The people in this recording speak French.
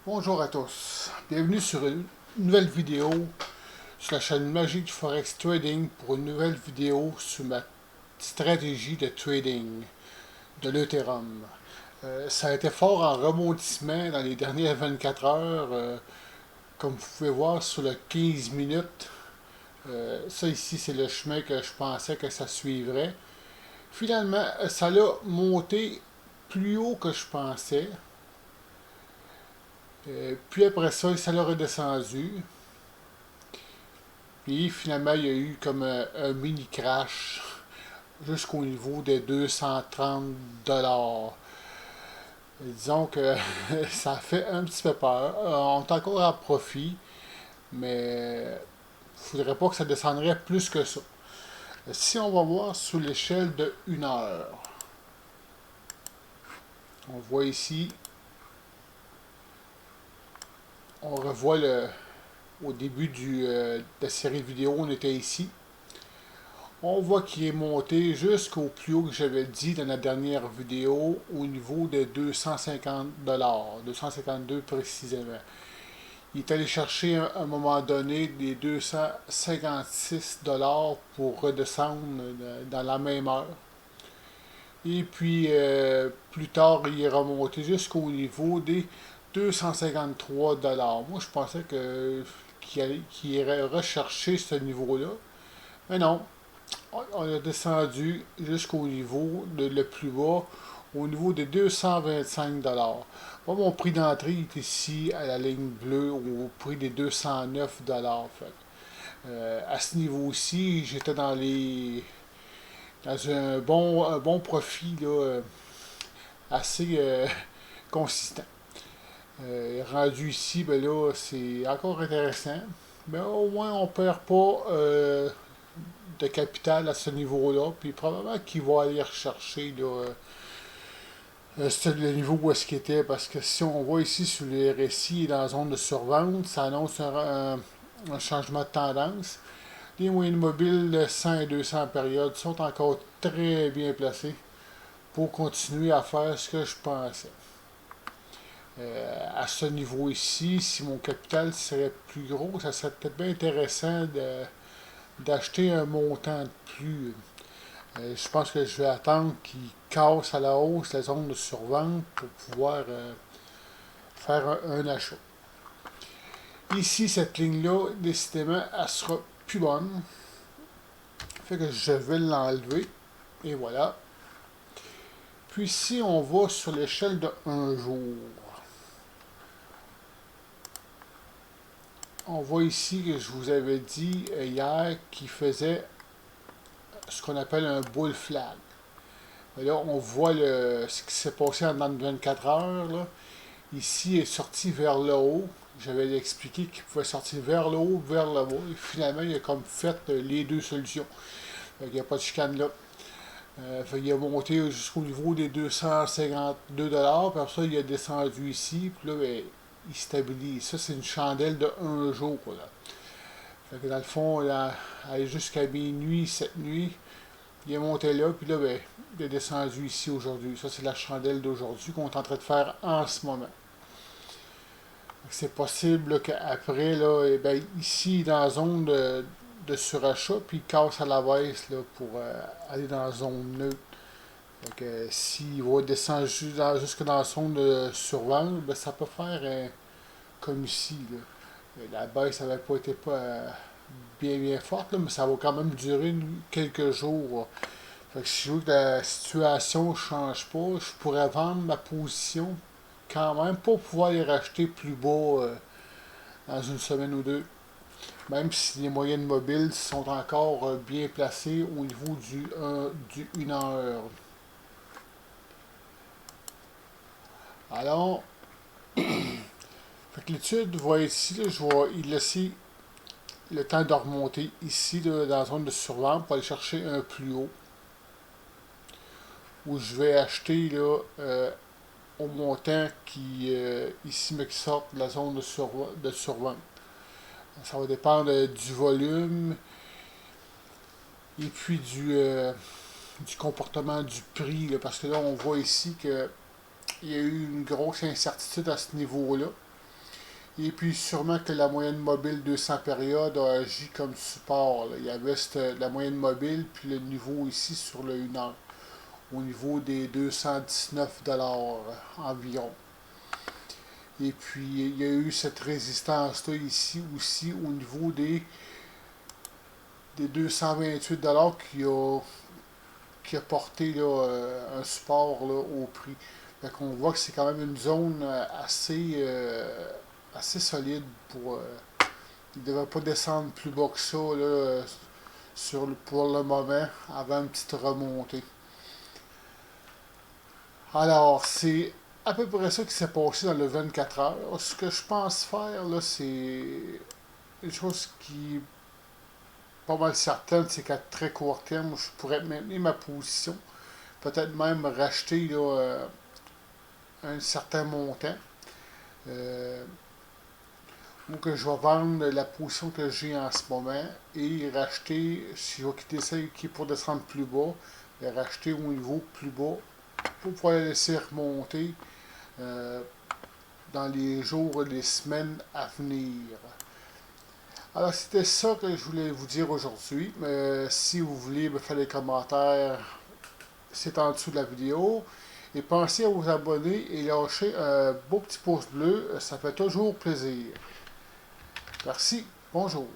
Bonjour à tous, bienvenue sur une nouvelle vidéo sur la chaîne Magique Forex Trading pour une nouvelle vidéo sur ma stratégie de trading de l'Ethereum. Ça a été fort en rebondissement dans les dernières 24 heures, comme vous pouvez voir sur le 15 minutes. Ça ici c'est le chemin que je pensais que ça suivrait. Finalement, ça l'a monté plus haut que je pensais. Puis après ça, ça l'a redescendu. Puis finalement, il y a eu comme un mini crash jusqu'au niveau de 230 $. Disons que ça fait un petit peu peur. On est encore à profit, mais il ne faudrait pas que ça descendrait plus que ça. Si on va voir sous l'échelle de 1 heure, on voit ici, on revoit au début de la série vidéo, on était ici. On voit qu'il est monté jusqu'au plus haut que j'avais dit dans la dernière vidéo, au niveau de 250 $, 252 précisément. Il est allé chercher à un moment donné des 256 $ pour redescendre dans la même heure. Et puis plus tard, il est remonté jusqu'au niveau des 253 $. Moi, je pensais qu'il irait rechercher ce niveau-là. Mais non, on a descendu jusqu'au niveau le plus bas, au niveau de 225 $. Moi, mon prix d'entrée est ici à la ligne bleue au prix des 209 $. Fait. À ce niveau-ci, j'étais dans un bon profit là, assez consistant. Rendu ici, ben là, c'est encore intéressant. Mais au moins, on ne perd pas de capital à ce niveau-là, puis probablement qu'il va aller rechercher là, le niveau où est-ce qu'il était, parce que si on voit ici sur les récits dans la zone de survente, ça annonce un changement de tendance. Les moyennes mobiles de 100 et 200 périodes sont encore très bien placés pour continuer à faire ce que je pensais. À ce niveau ici, si mon capital serait plus gros, ça serait peut-être bien intéressant d'acheter un montant de plus. Je pense que je vais attendre qu'il casse à la hausse la zone de survente pour pouvoir faire un achat. Ici, cette ligne-là, décidément, elle sera plus bonne. Fait que je vais l'enlever. Et voilà. Puis si on va sur l'échelle de 1 jour, on voit ici que je vous avais dit hier qu'il faisait ce qu'on appelle un bull flag. Et là, on voit ce qui s'est passé en 24 heures. Là. Ici, il est sorti vers le haut. J'avais expliqué qu'il pouvait sortir vers le haut, vers le bas. Et finalement, il a comme fait les deux solutions. Il n'y a pas de chicane là. Il a monté jusqu'au niveau des 252 $, puis après ça, il a descendu ici, puis là, ben, il stabilise. Ça, c'est une chandelle de 1 jour. Là. Fait que dans le fond, là, aller jusqu'à minuit, cette nuit, il est monté là, puis là, ben, il est descendu ici aujourd'hui. Ça, c'est la chandelle d'aujourd'hui qu'on est en train de faire en ce moment. C'est possible qu'après, là, eh ben, ici, dans la zone de surachat, puis il casse à la baisse là, pour aller dans la zone neutre. Donc, s'il va descendre jusque dans la zone de survente, ben, ça peut faire comme ici. Là. La baisse n'avait pas été bien forte, là, mais ça va quand même durer quelques jours. Fait que si je veux que la situation ne change pas, je pourrais vendre ma position quand même pour pouvoir les racheter plus bas dans une semaine ou deux. Même si les moyennes mobiles sont encore bien placées au niveau du 1 heure. Alors, fait que l'étude va ici, là, je vais y laisser le temps de remonter ici là, dans la zone de survente pour aller chercher un plus haut. Où je vais acheter là, au montant qui ici me sorte de la zone de survente. Ça va dépendre du volume et puis du comportement du prix. Là, parce que là, on voit ici qu'il y a eu une grosse incertitude à ce niveau-là. Et puis sûrement que la moyenne mobile 200 périodes a agi comme support, là. Il y avait la moyenne mobile, puis le niveau ici sur le 1 heure, au niveau des 219 $ environ. Et puis il y a eu cette résistance-là ici aussi au niveau des 228 $ qui a porté là, un support là, au prix. Fait qu'on voit que c'est quand même une zone assez solide pour. Il ne devrait pas descendre plus bas que ça là, pour le moment, avant une petite remontée. Alors, c'est à peu près ça qui s'est passé dans le 24 heures. Ce que je pense faire, là, c'est une chose qui est pas mal certaine, c'est qu'à très court terme, je pourrais maintenir ma position. Peut-être même racheter là, un certain montant. Euh, ou que je vais vendre la position que j'ai en ce moment et racheter, si je vais quitter celle qui est pour descendre plus bas, racheter au niveau plus bas pour pouvoir la laisser remonter euh, dans les jours et les semaines à venir. Alors, c'était ça que je voulais vous dire aujourd'hui. Si vous voulez me faire des commentaires, c'est en dessous de la vidéo. Et pensez à vous abonner et lâcher un beau petit pouce bleu. Ça fait toujours plaisir. Merci. Bonjour.